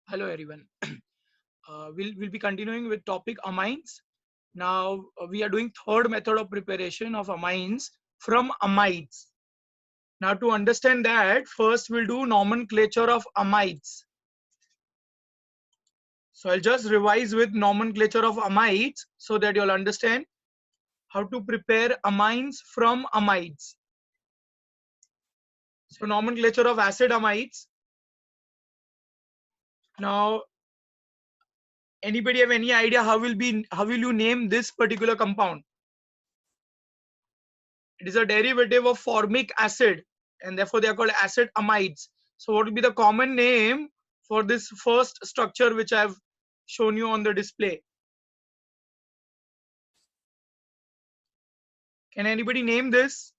Hello everyone. We'll be continuing with topic amines. Now we are doing third method of preparation of amines from amides. Now to understand that, first we'll do nomenclature of amides. So I'll just revise with nomenclature of amides so that you'll understand how to prepare amines from amides. So nomenclature of acid amides. Now anybody have any idea how will you name this particular compound? It is a derivative of formic acid and therefore they are called acid amides. So what will be the common name for this first structure which I have shown you on the display? Can anybody name this?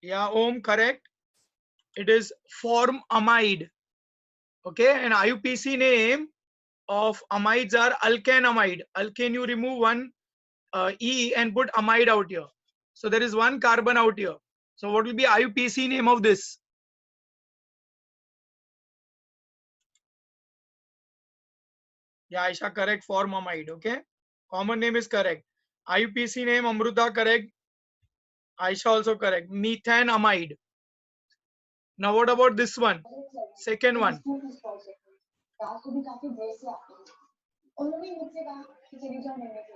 Yeah, Om, correct. It is formamide. Okay, and IUPAC name of amides are alkanamide. Alkane, you remove one E and put amide out here. So there is one carbon out here. So what will be IUPAC name of this? Yeah, Aisha, correct. Formamide. Okay. Common name is correct. IUPAC name Amruta, correct. Aisha also correct. Methanamide. Now what about this one? Second one.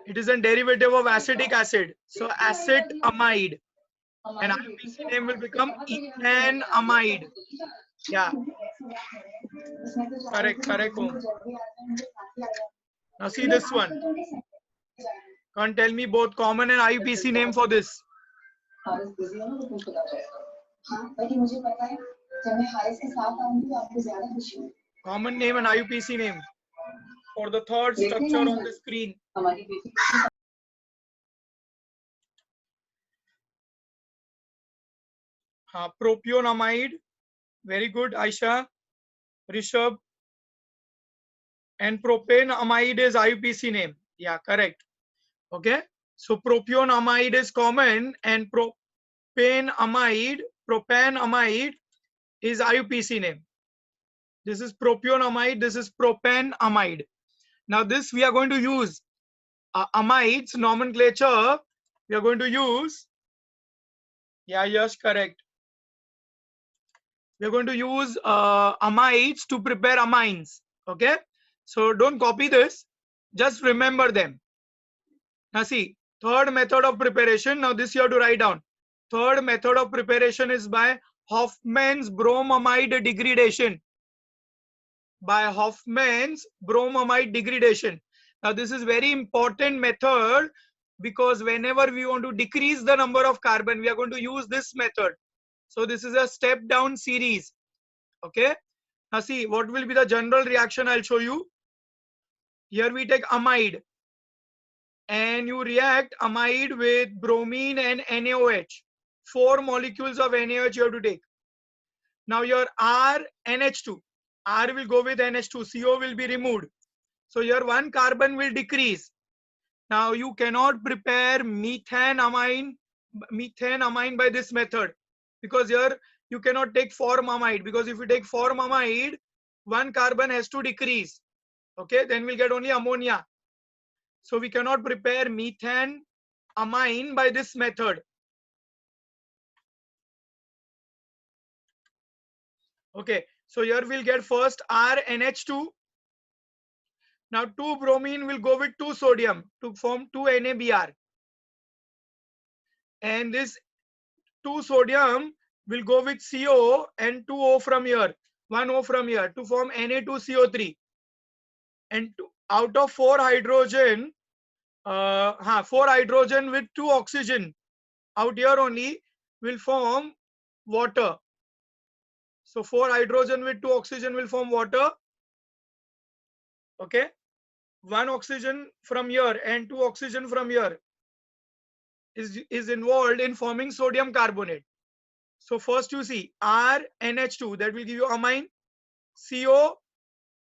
It is a derivative of acetic acid. So acetamide. And IUPAC name will become ethanamide. Yeah. Correct, correct. Om. Now see this one. Can't tell me both common and IUPAC name for this. Common name and IUPAC name for the third structure on the screen. Propionamide. Very good, Aisha. Rishabh. And propanamide is IUPAC name. Yeah, correct. Okay. So propionamide is common and propanamide is IUPAC name. This is propionamide, this is propanamide. Now this we are going to use amides nomenclature. We are going to use, yeah, yes, correct. We are going to use amides to prepare amines. Okay. So don't copy this, just remember them. Now see, third method of preparation. Now this you have to write down. Third method of preparation is by Hoffman's bromamide degradation. By Hoffman's bromamide degradation. Now this is very important method because whenever we want to decrease the number of carbon, we are going to use this method. So this is a step down series. Okay. Now see, what will be the general reaction I'll show you. Here we take amide and you react amide with bromine and NaOH. 4 molecules of NaOH you have to take. Now your R, NH2. R will go with NH2. CO will be removed. So your one carbon will decrease. Now you cannot prepare methanamine by this method because here you cannot take formamide, because if you take formamide, one carbon has to decrease. Okay, then we'll get only ammonia. So we cannot prepare methanamine by this method. Okay, so here we'll get first RNH2. Now 2 bromine will go with 2 sodium to form 2 NaBr. And this 2 sodium will go with CO and 2 O from here, 1 O from here to form Na2CO3. And out of 4 hydrogen, 4 hydrogen with 2 oxygen out here only will form water. So 4 hydrogen with 2 oxygen will form water. Okay. 1 oxygen from here and 2 oxygen from here is involved in forming sodium carbonate. So first you see RNH2, that will give you amine. CO,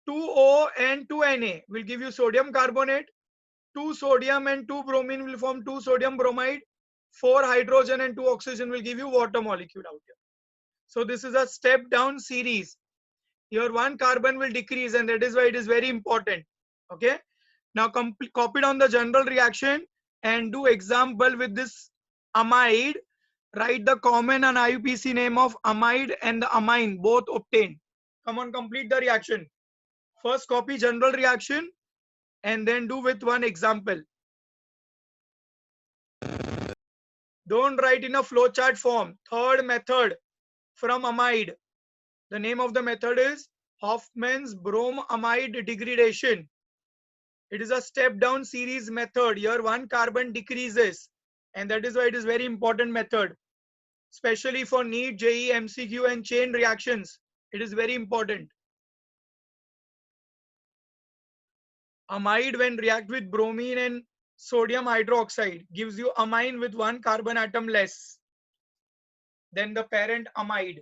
2O and 2Na will give you sodium carbonate. 2 sodium and 2 bromine will form 2 sodium bromide. 4 hydrogen and 2 oxygen will give you water molecule out here. So this is a step down series. Your 1 carbon will decrease, and that is why it is very important. Okay. Now copy down the general reaction and do example with this amide. Write the common and IUPAC name of amide and the amine both obtained. Come on, complete the reaction. First copy general reaction and then do with one example. Don't write in a flowchart form. Third method from amide. The name of the method is Hoffman's bromamide degradation. It is a step down series method. Here 1 carbon decreases, and that is why it is very important method, especially for NEET, JEE, MCQ and chain reactions. It is very important. Amide, when react with bromine and sodium hydroxide, gives you amine with 1 carbon atom less than the parent amide.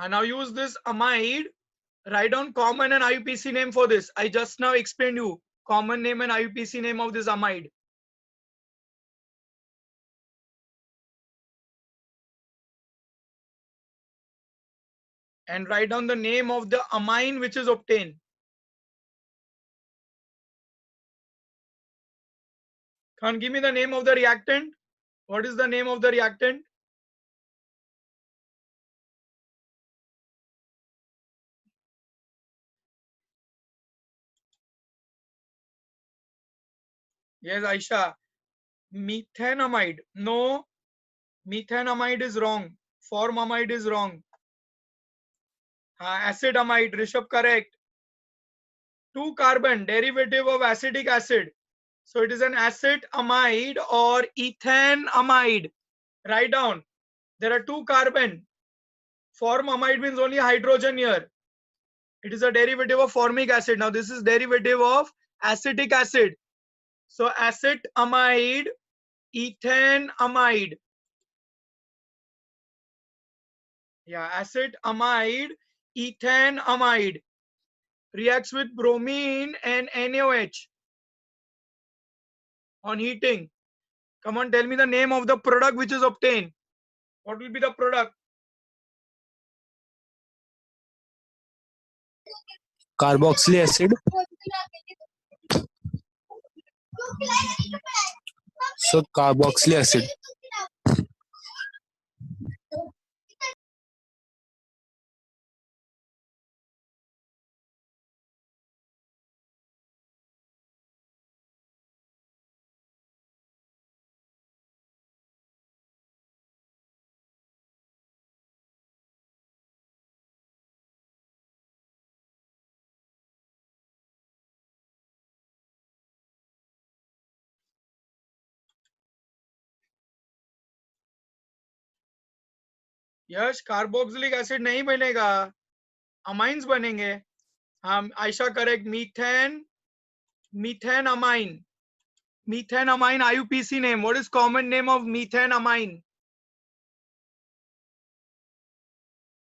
Now use this amide. Write down common and IUPAC name for this. I just now explained you common name and IUPAC name of this amide. And write down the name of the amine which is obtained. Can give me the name of the reactant? What is the name of the reactant? Yes, Aisha. Methanamide. No, methanamide is wrong. Formamide is wrong. Acidamide. Rishabh, correct. 2 carbon derivative of acetic acid. So it is an acid amide or ethanamide. Write down. There are 2 carbon. Formamide means only hydrogen here. It is a derivative of formic acid. Now this is derivative of acetic acid. So acetamide, ethanamide. Yeah, acetamide, ethanamide reacts with bromine and NaOH on heating. Come on, tell me the name of the product which is obtained. What will be the product? Carboxylic acid. So carboxylic acid. Yes, carboxylic acid नहीं बनेगा, amines बनेंगे. Ayesha correct. methanamine. Methanamine IUPAC name. What is common name of methanamine?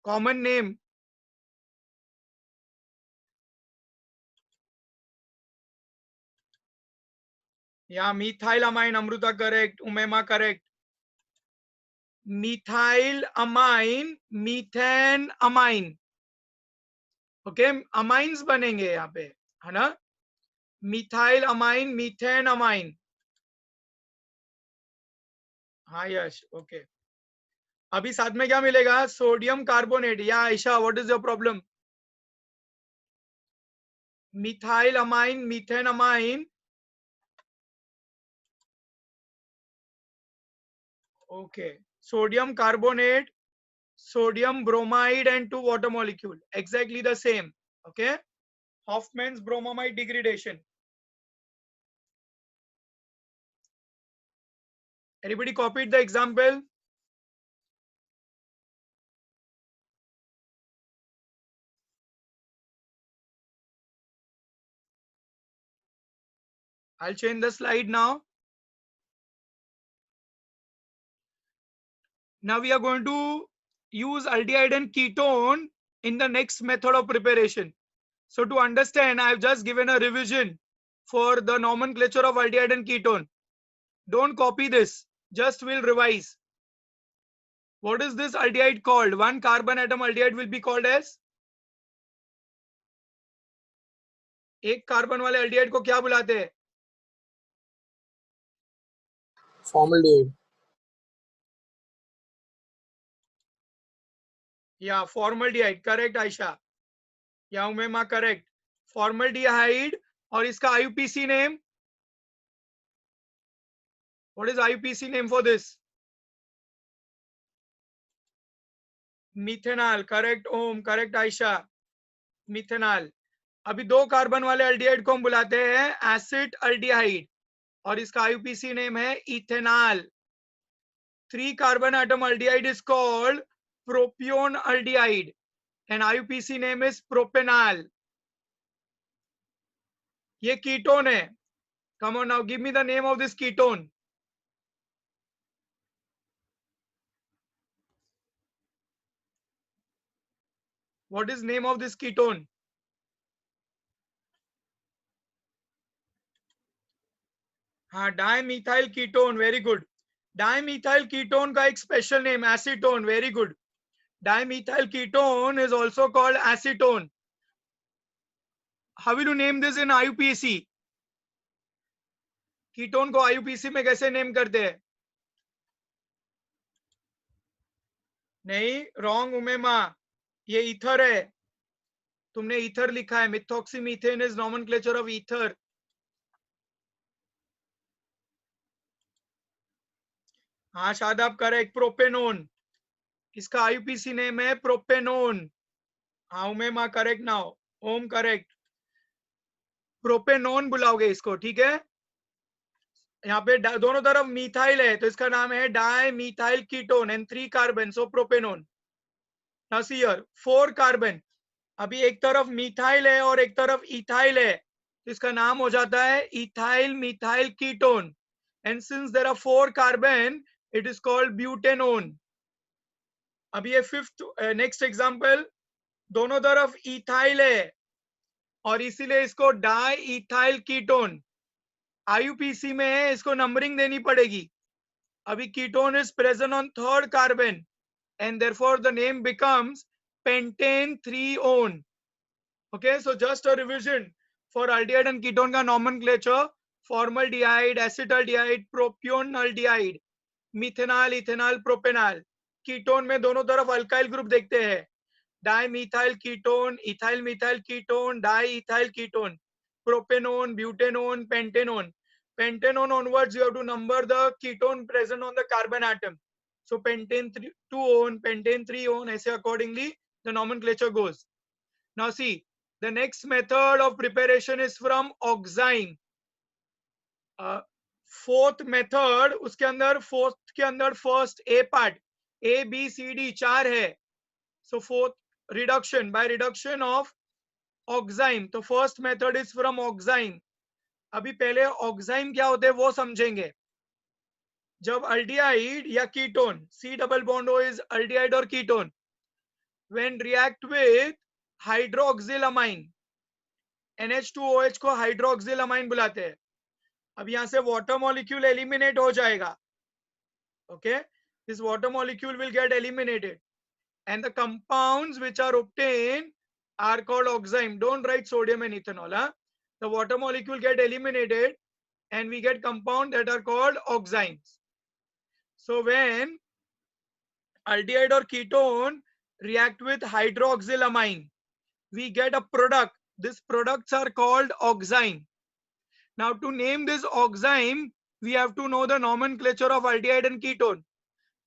Common name. Yeah, methylamine. Amruta correct. Umema correct. Methylamine, methanamine. Okay, amines बनेंगे यहाँ पे, है ना? methylamine, methanamine. हाँ यश, okay. अभी साथ में क्या मिलेगा? Sodium carbonate. Yeah Ayesha, what is your problem? methylamine, methanamine. Okay, sodium carbonate, sodium bromide, and 2 water molecule, exactly the same. Okay, Hoffman's bromamide degradation. Anybody copied the example? I'll change the slide now. Now we are going to use aldehyde and ketone in the next method of preparation. So to understand, I have just given a revision for the nomenclature of aldehyde and ketone. Don't copy this, just will revise. What is this aldehyde called? One carbon atom aldehyde will be called as? एक carbon वाले aldehyde को क्या बुलाते हैं? Formaldehyde. Yeah, formaldehyde. Correct, Aisha. Yeah, Umema, correct. Formaldehyde. और इसका IUPAC name? What is IUPAC name for this? Methanol. Correct, Om. Correct, Aisha. Methanol. अभी 2 carbon वाले aldehyde को हम बुलाते हैं एसिड aldehyde और इसका IUPAC नेम है ethanol. 3 carbon atom aldehyde is called propione aldehyde and IUPAC name is propanol. ये ketone है. Come on now, give me the name of this ketone. What is name of this ketone? हाँ, dimethyl ketone. Very good. Dimethyl ketone का एक special name acetone. Very good. Dimethyl ketone is also called acetone. How will you name this in IUPAC? Ketone को IUPAC में कैसे name करते हैं? नहीं, wrong उमेमा, ये ईथर है. तुमने ईथर लिखा है. मिथॉक्सीमीथेन इज नॉमेनक्लेचर ऑफ ईथर. हाँ शादाब, करेक्ट. प्रोपेनोन, इसका IUPAC नेम है प्रोपेनोन. हाँ उमेमा, करेक्ट नाउ. ओम, करेक्ट. प्रोपेनोन बुलाओगे इसको, ठीक है. यहाँ पे दोनों तरफ मिथाइल है तो इसका नाम है dimethyl ketone and 3 carbon, so propanone. Now see here 4 carbon. अभी एक तरफ मिथाइल है और एक तरफ इथाइल है तो इसका नाम हो जाता है ethyl methyl ketone. And since there are 4 carbon it is called butanone. अभी ये फिफ्थ नेक्स्ट एग्जांपल, दोनों तरफ इथाइल है और इसीलिए इसको डाई इथाइल कीटोन. IUPAC में है, इसको नंबरिंग देनी पड़ेगी. अभी ketone is present on 3rd carbon and therefore the name becomes pentane 3-one. Okay, so just a revision for aldehyde and ketone का nomenclature: formaldehyde, acetaldehyde, propionaldehyde, methanol, ethanol, propanol. Ketone में दोनों तरफ alkyl group देखते हैं. Dimethyl ketone, ethyl methyl ketone, diethyl ketone, propanone, butanone, pentanone. Pentanone onwards you have to number the ketone present on the carbon atom. So pentane 2-one, pentane 3-one, ऐसे accordingly the nomenclature goes. Now see, the next method of preparation is from oxime. Fourth method, उसके अंदर fourth के अंदर first A part, A B C D 4 है. So fourth reduction, by reduction of oxime. तो first method is from oxime. अभी पहले oxime क्या होते हैं वो समझेंगे. जब अल्डिहाइड या ketone, C double bond O is aldehyde और ketone, when react with hydroxylamine, NH2OH को हाइड्रोक्सिलामाइन बुलाते हैं. अब यहां से वाटर मॉलिक्यूल एलिमिनेट हो जाएगा. Okay, this water molecule will get eliminated and the compounds which are obtained are called oxime. Don't write sodium and ethanol. The water molecule get eliminated and we get compounds that are called oximes. So when aldehyde or ketone react with hydroxylamine, we get a product. These products are called oxime. Now to name this oxime, we have to know the nomenclature of aldehyde and ketone.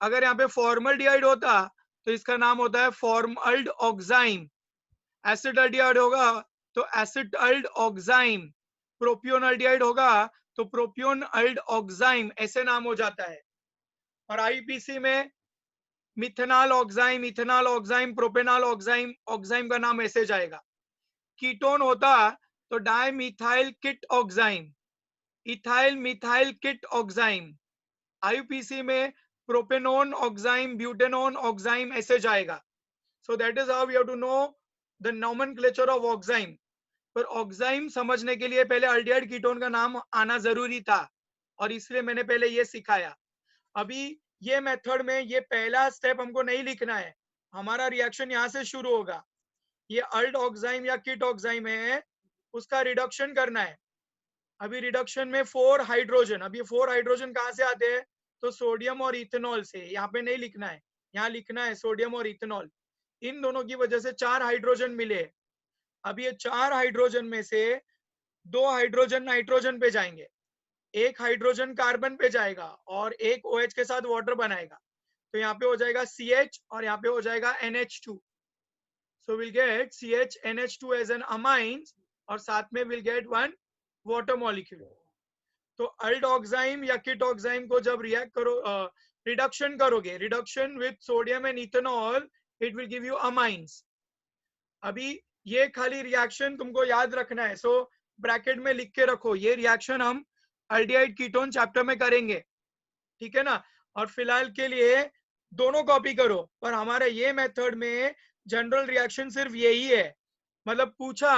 अगर यहाँ पे formaldehyde होता तो इसका नाम होता है फॉर्मल्ड oxime. Acetaldehyde होगा तो एसिटल्ड ऑक्साइम। प्रोपियोनल्डिहाइड होगा तो प्रोपियोनल्ड ऑक्साइम, ऐसे नाम हो जाता है। और आईपीसी में methanol oxime, ethanol oxime, propanol oxime, oxime का नाम ऐसे जाएगा। कीटोन होता तो di methyl ketoxime, ethyl methyl ketoxime. IUPAC में प्रोपेनोन ऑक्साइम, ब्यूटेनोन ऑक्साइम, ऐसे जाएगा। So that is how we have to know the nomenclature of oxime. पर ऑक्साइम समझने के लिए पहले अल्डिहाइड कीटोन का नाम आना जरूरी था, और इसलिए मैंने पहले ये सिखाया। अभी ये मेथड में ये पहला स्टेप हमको नहीं लिखना है, हमारा रिएक्शन यहाँ से शुरू होगा। ये अल्ड ऑक्साइम या किट ऑक्साइम है, उसका रिडक्शन करना है। अभी रिडक्शन में 4 हाइड्रोजन, अब ये 4 हाइड्रोजन कहाँ से आते हैं? तो सोडियम और इथेनॉल से। यहाँ पे नहीं लिखना है, यहाँ लिखना है सोडियम और इथेनॉल। इन दोनों की वजह से 4 हाइड्रोजन मिले। अब ये 4 हाइड्रोजन में से 2 हाइड्रोजन नाइट्रोजन पे जाएंगे, 1 हाइड्रोजन कार्बन पे जाएगा, और 1 OH के साथ वाटर बनाएगा। तो यहाँ पे हो जाएगा CH और यहाँ पे हो जाएगा NH2। So we'll get CHNH2 as an amines, और साथ में we'll get 1 water molecule। तो अल्ड ऑक्साइम या किट ऑक्साइम को जब रिएक्ट करो, रिडक्शन करोगे, reduction with sodium and ethanol, it will give you amines. अभी ये खाली रिएक्शन तुमको याद रखना है, सो ब्रैकेट में लिख के रखो, ये रिएक्शन हम अल्डिहाइड कीटोन चैप्टर में करेंगे, ठीक है ना। और फिलहाल के लिए दोनों कॉपी करो, पर हमारे ये मेथड में जनरल रिएक्शन सिर्फ यही है। मतलब पूछा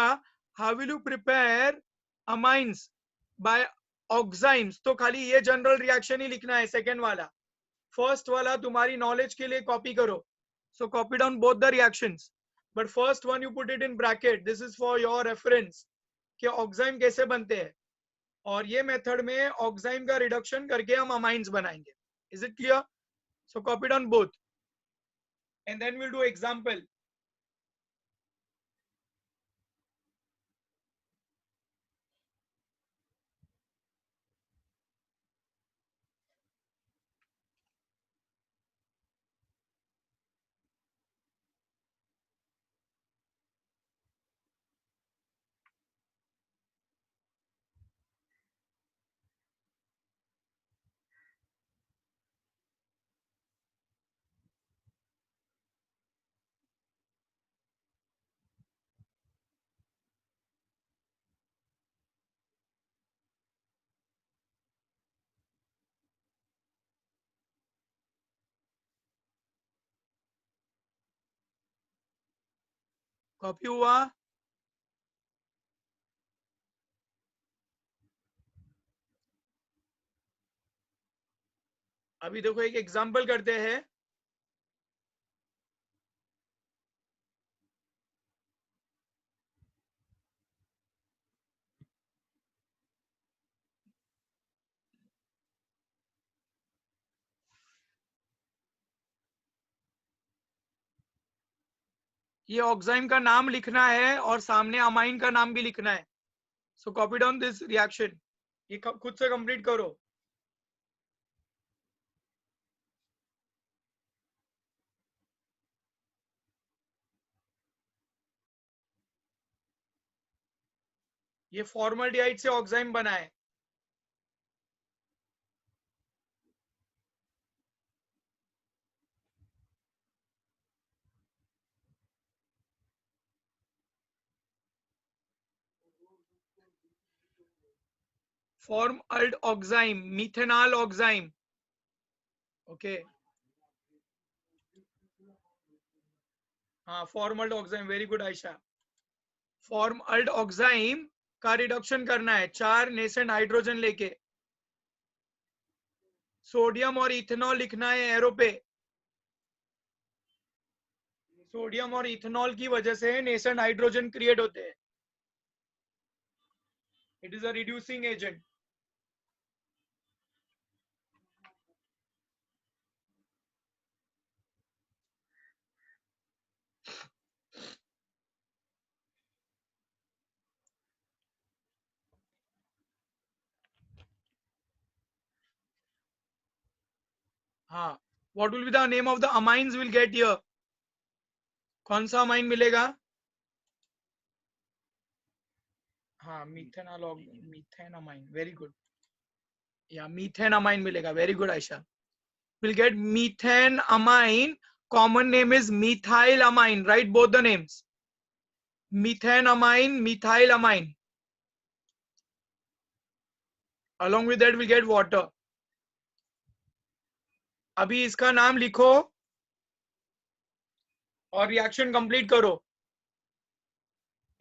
how will you prepare amines by oximes, तो खाली ये जनरल रिएक्शन ही लिखना है, सेकेंड वाला। फर्स्ट वाला तुम्हारी नॉलेज के लिए कॉपी करो, सो copy down both the reactions, but first one you put it in bracket, this is for your reference कि ऑक्साइम कैसे बनते हैं। और ये मेथड में ऑक्साइम का रिडक्शन करके हम अमाइंस बनाएंगे। Is it clear? So copy down both and then will do example. Copy हुआ? अभी देखो एक एग्जांपल करते हैं। ये ऑक्साइम का नाम लिखना है और सामने अमाइन का नाम भी लिखना है। सो कॉपी डाउन दिस रिएक्शन, ये खुद से कंप्लीट करो। ये फॉर्मल्डिहाइड से ऑक्साइम बना है। Formaldoxime, methanol oxime. Okay, हाँ formaldoxime, very good Ayesha. Formaldoxime का रिडक्शन करना है, 4 नेसेंट हाइड्रोजन लेके। सोडियम और इथेनॉल लिखना है एरो पे। सोडियम और इथेनॉल की वजह से नेसेंट हाइड्रोजन क्रिएट होते हैं। It is a reducing agent. हाँ, What will be the name of the amines we'll get here? कौन सा अमाइन मिलेगा? हाँ, मीथेन अमाइन, वेरी गुड. या मीथेन अमाइन मिलेगा, very good Ayesha. We'll get methane amine. Common name is methyl amine. Write both the names. Methane amine, methyl amine. Along with that, we'll get water. अभी इसका नाम लिखो और reaction complete करो.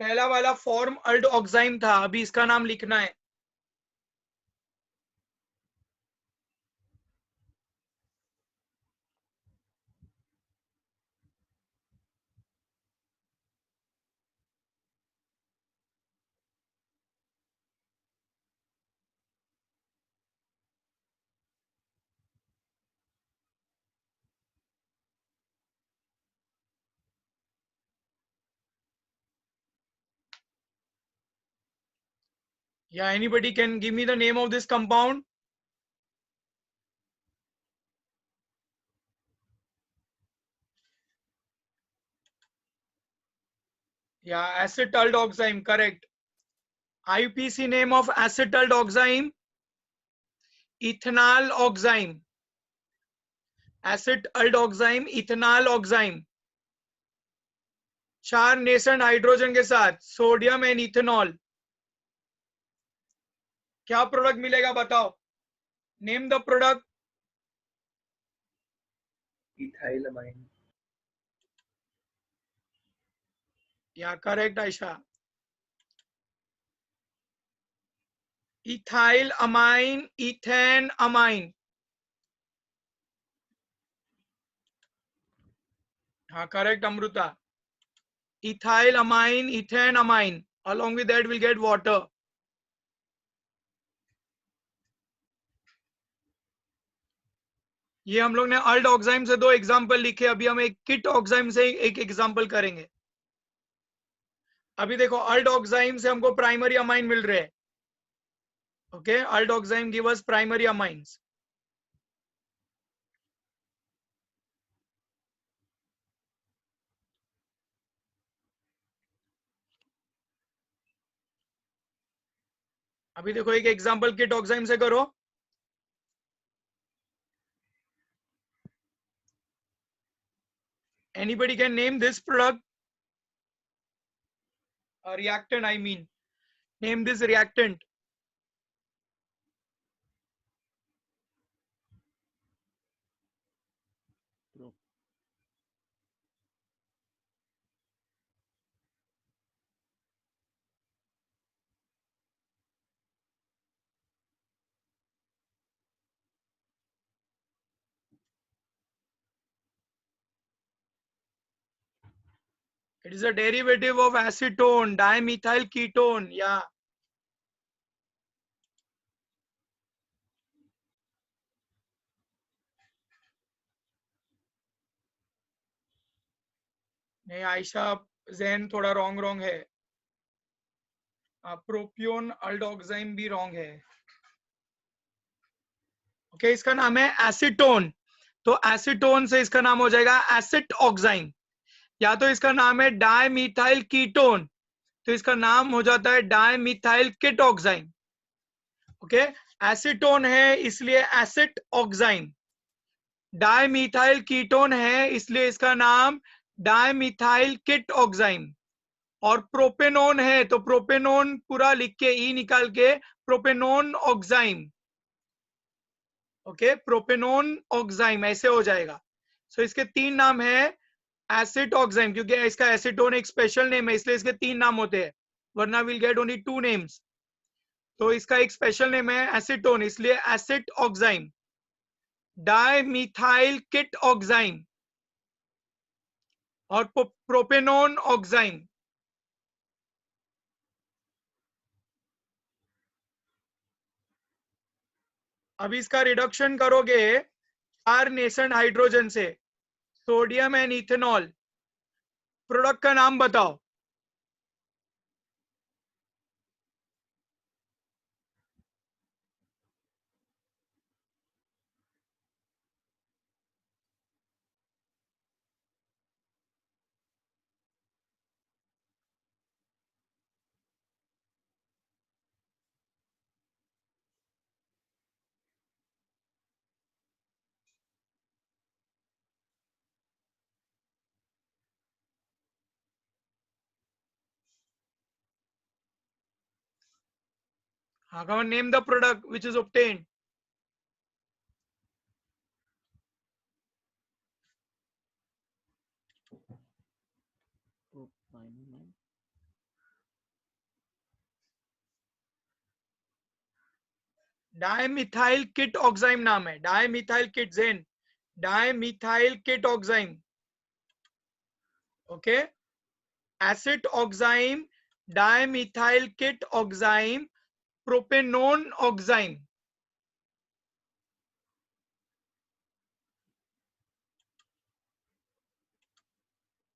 पहला वाला फॉर्म अल्ड ऑक्साइम था, अभी इसका नाम लिखना है. Yeah, anybody can give me the name of this compound? Yeah, acetaldoxime, correct. IUPAC name of acetaldoxime, ethanol oxime. acetaldoxime, ethanol oxime. 4 nascent hydrogen के साथ सोडियम एंड इथेनॉल. क्या प्रोडक्ट मिलेगा बताओ? Name the product. ethylamine. Yeah correct Ayesha. Ethyl amine, ethane amine. हाँ correct Amrita. Ethyl amine, ethane amine. Along with that we'll get water. ये हम लोग ने अल्ड ऑक्साइम से 2 एग्जांपल लिखे. अभी हम एक किट ऑक्साइम से एक एग्जांपल करेंगे. अभी देखो अल्ड ऑक्साइम से हमको प्राइमरी अमाइन मिल रहे हैं. Okay, अल्ड oxime give us primary amines. अभी देखो एक एग्जांपल किट ऑक्साइम से करो. Anybody can name this product? A reactant, I mean. Name this reactant. It is a derivative of acetone, dimethyl ketone. Yeah. नहीं आयशा, जैन थोड़ा wrong है. प्रोपियोन अल्डोक्साइम भी wrong है. ओके, इसका नाम है एसीटोन. तो एसीटोन से इसका नाम हो जाएगा एसिट ऑक्साइम. या तो इसका नाम है डायमीथाइल कीटोन, तो इसका नाम हो जाता है डायमीथाइल किट ऑक्साइम. ओके, एसीटोन है इसलिए एसिट ऑक्साइम. डायमीथाइल कीटोन है इसलिए इसका नाम डायमीथाइल किट ऑक्साइम. और प्रोपेनोन है तो प्रोपेनोन पूरा लिख के ई निकाल के propanone oxime. Okay, propanone oxime ऐसे हो जाएगा. सो इसके 3 नाम है. एसिड ऑक्साइम क्योंकि इसका एसीटोन एक स्पेशल नेम है इसलिए इसके 3 नाम होते हैं, वरना विल गेट ओनली 2 नेम्स. तो इसका एक स्पेशल नेम है एसीटोन इसलिए एसिड ऑक्साइम. डायमीथाइल किट ऑक्साइम और प्रोपेनोन ऑक्साइम. अब इसका रिडक्शन करोगे 4 नेसेंट हाइड्रोजन से सोडियम एंड इथेनॉल. प्रोडक्ट का नाम बताओ. come on, name the product which is obtained. Dimethyl ketoxime नाम है, डायमिथाइल किट जेन, dimethyl ketoxime, okay, acid oxime, dimethyl ketoxime, propanone oxime.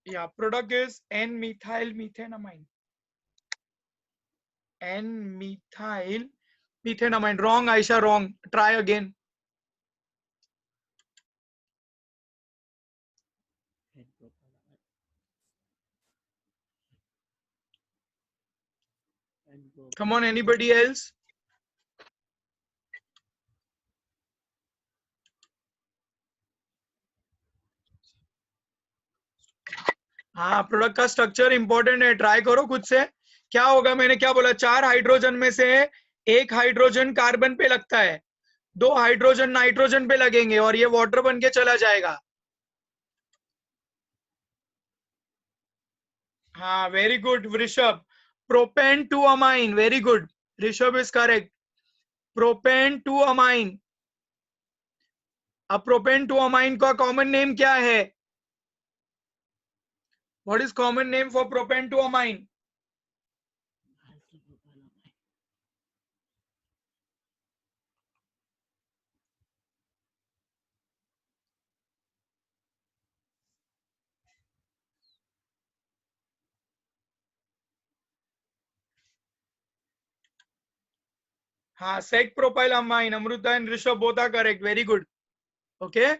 Yeah, product is N-methyl methanamine. N-methyl methanamine. Wrong, Aisha, wrong. Try again. Come on, anybody else? हाँ, product का structure important है, try करो खुद से. क्या होगा, मैंने क्या बोला, 4 हाइड्रोजन में से 1 हाइड्रोजन कार्बन पे लगता है, 2 हाइड्रोजन नाइट्रोजन पे लगेंगे और ये वाटर बन के चला जाएगा. हाँ, very good Vrishabh. Propane two amine, very good. Rishabh is correct. Propane two amine. अब प्रोपेन टू अमाइन का कॉमन नेम क्या है? What is common name for propane two amine? हाँ, sec propyl amine. Amrita and Rishabh both are correct, very good. Okay,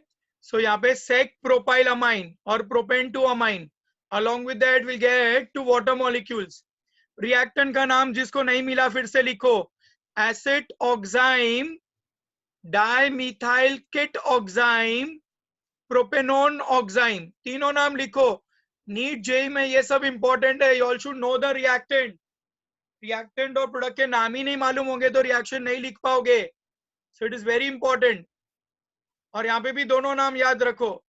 so यहाँ पे sec propyl amine और propane two amine, along with that we'll get to water molecules. Reactant का नाम जिसको नहीं मिला फिर से लिखो, acid oxime, dimethyl kit oxime, propanone oxime. तीनों नाम लिखो. नीट जेई में ये सब इंपॉर्टेंट है. You all should know the reactant. Reactant और प्रोडक्ट के नाम ही नहीं मालूम होंगे तो रिएक्शन नहीं लिख पाओगे. So it is very important. और यहाँ पे भी दोनों नाम याद रखो.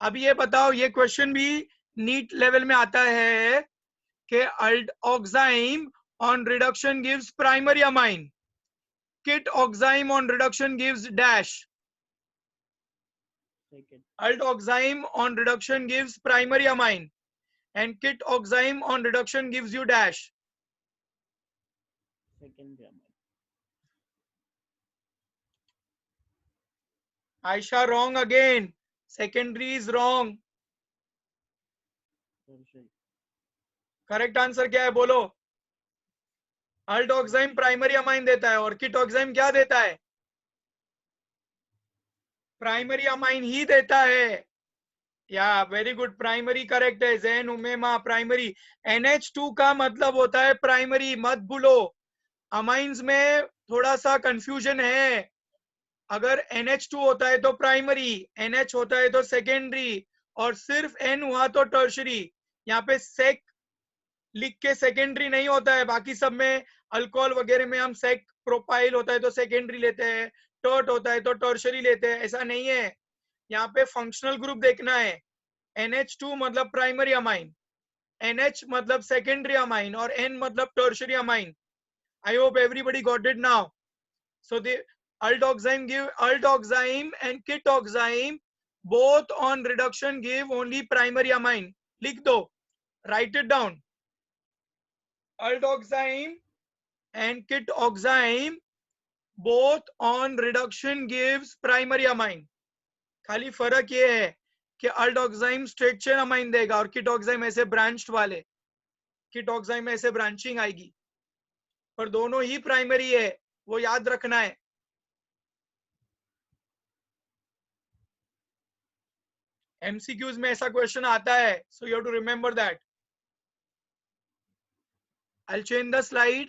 अब ये बताओ, ये क्वेश्चन भी नीट लेवल में आता है कि oxime on reduction gives primary amine, kit oxime on reduction gives dash. Aldoxime on reduction gives primary amine and kit oxime on reduction gives you dash. Secondary amine. Aisha, wrong again. Secondary is wrong. Tertiary. Correct answer क्या है बोलो? अल्डोक्साइम primary amine देता है और kit oxime क्या देता है? Primary amine ही देता है. या वेरी गुड, प्राइमरी करेक्ट है. जैन उमेमा प्राइमरी. NH2 का मतलब होता है प्राइमरी, मत भूलो. अमाइंस में थोड़ा सा कंफ्यूजन है. अगर NH2 होता है तो प्राइमरी, NH होता है तो सेकेंडरी, और सिर्फ N हुआ तो टर्शरी. यहाँ पे सेक लिख के सेकेंडरी नहीं होता है. बाकी सब में अल्कोहल वगैरह में हम सेक प्रोपाइल होता है तो सेकेंडरी लेते हैं, टर्ट होता है तो टर्शरी लेते हैं. ऐसा नहीं है. यहाँ पे फंक्शनल ग्रुप देखना है. NH2 मतलब प्राइमरी अमाइन, NH मतलब सेकेंडरी अमाइन और N मतलब tertiary amine. I hope everybody got it now. So the aldoxime give aldoxime and kit oxime both on reduction give only primary amine. लिख दो, write it down. Aldoxime and kit oxime both on reduction gives primary amine. खाली फर्क ये है कि अल्डोक्साइम straight chain amine देगा और kit oxime ऐसे ब्रांच्ड वाले. किट ऑक्साइम में ऐसे ब्रांचिंग आएगी, पर दोनों ही प्राइमरी है, वो याद रखना है. MCQs में ऐसा क्वेश्चन आता है, so you have to remember that. I'll change the slide.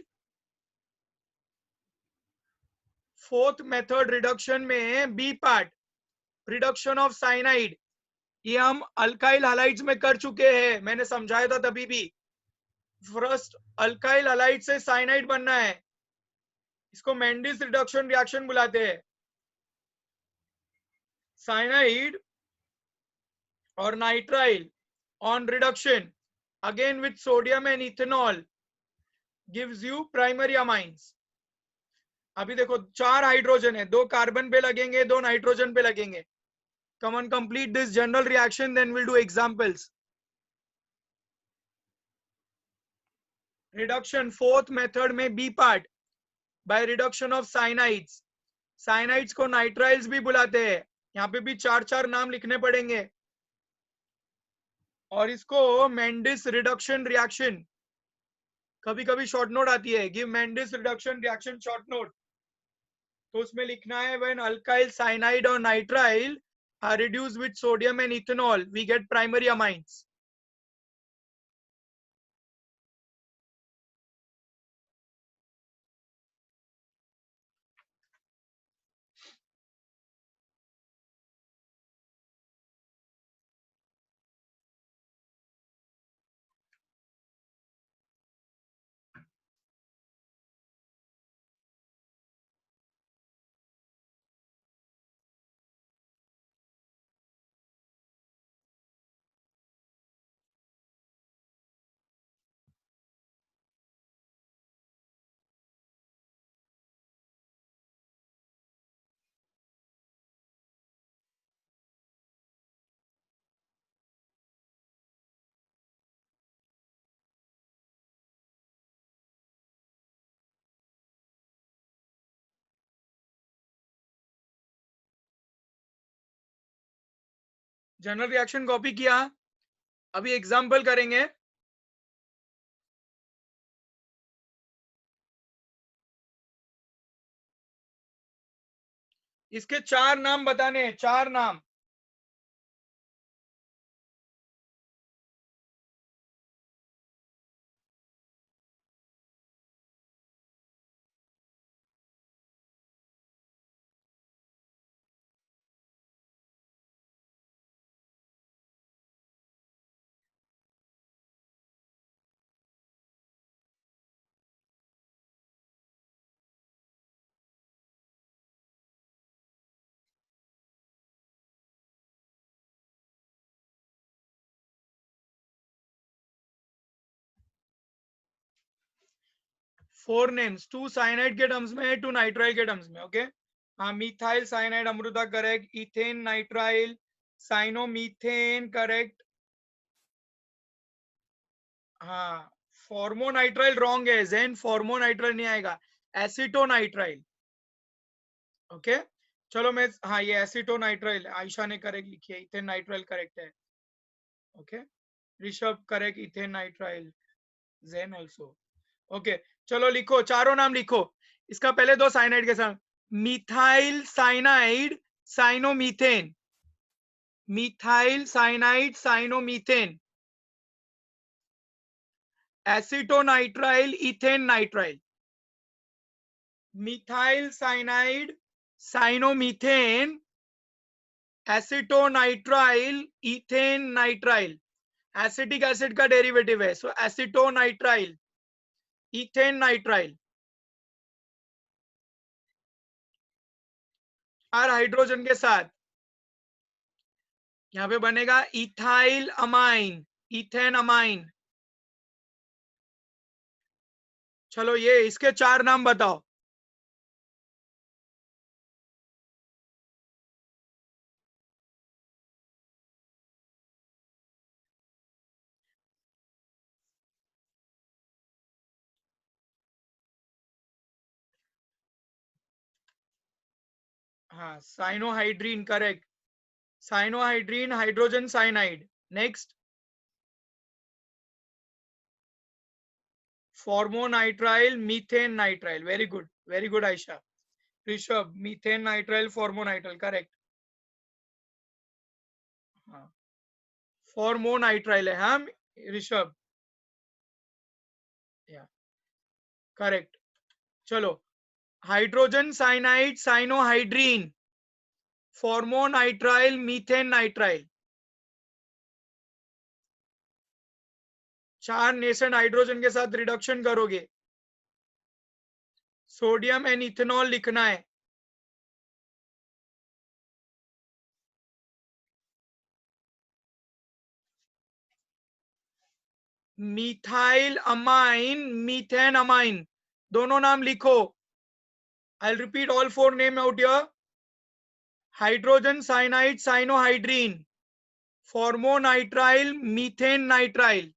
Fourth method reduction में B part, reduction of cyanide. ये हम अल्काइल हैलाइड्स में कर चुके हैं, मैंने समझाया था तभी भी. फर्स्ट अल्काइल हैलाइड से साइनाइड बनना है. इसको मेंडिस रिडक्शन रिएक्शन बुलाते हैं। साइनाइड और nitrile on reduction again with sodium and ethanol gives you primary amines। अभी देखो 4 हाइड्रोजन है, 2 कार्बन पे लगेंगे, 2 नाइट्रोजन पे लगेंगे। come on complete this general reaction, then we'll do examples। reduction fourth method में B part by reduction of cyanides। cyanides को nitriles भी बुलाते हैं, यहाँ पे भी 4 नाम लिखने पड़ेंगे। और इसको मेंडिस रिडक्शन रिएक्शन, कभी कभी शॉर्ट नोट आती है, give Mendius reduction reaction short note, तो उसमें लिखना है व्हेन अल्काइल साइनाइड और nitrile are reduced with sodium and ethanol we get primary amines. General reaction copy किया, अभी एग्जांपल करेंगे। इसके 4 नाम बताने हैं, 4 नाम। फोर नेम्स, 2 साइनाइड के टर्म्स में, 2 नाइट्राइल के टर्म्स में। ओके, हाँ, methyl cyanide Amrita correct, ethane nitrile, cyanomethane correct, हाँ, फॉर्मोनाइट्राइल रॉन्ग है, जेन फॉर्मोनाइट्राइल नहीं आएगा, एसिटोनाइट्राइल। ओके, चलो मैं, हाँ ये एसिटोनाइट्राइल आयशा ने करेक्ट लिखी है, इथेन नाइट्राइल करेक्ट है। Okay, Rishabh correct, ethane nitrile, जेन ऑल्सो। ओके, चलो लिखो, चारों नाम लिखो। इसका पहले 2 साइनाइड के साथ, methyl cyanide cyanomethane, methyl cyanide cyanomethane, acetonitrile ethane nitrile, methyl cyanide cyanomethane, acetonitrile ethane nitrile, acetic acid का डेरिवेटिव है, so acetonitrile ethane nitrile. 4 hydrogen के साथ यहां पे बनेगा इथाइल अमाइन, इथेन अमाइन। चलो ये इसके 4 नाम बताओ। हाँ, cyanohydrin correct, cyanohydrin hydrogen cyanide. Next, formonitrile methane nitrile, very good Ayesha. Rishabh, methane nitrile formonitrile correct, हाँ फॉर्मोनाइट्राइल है, हाँ ऋषभ, या करेक्ट। चलो, hydrogen cyanide cyanohydrin, formonitrile methane nitrile, 4 nascent hydrogen के साथ रिडक्शन करोगे, सोडियम एंड इथेनॉल लिखना है। मिथाइल अमाइन, मीथेन अमाइन, दोनों नाम लिखो। I'll repeat all four names out here. Hydrogen cyanide cyanohydrine, formonitrile, methane nitrile.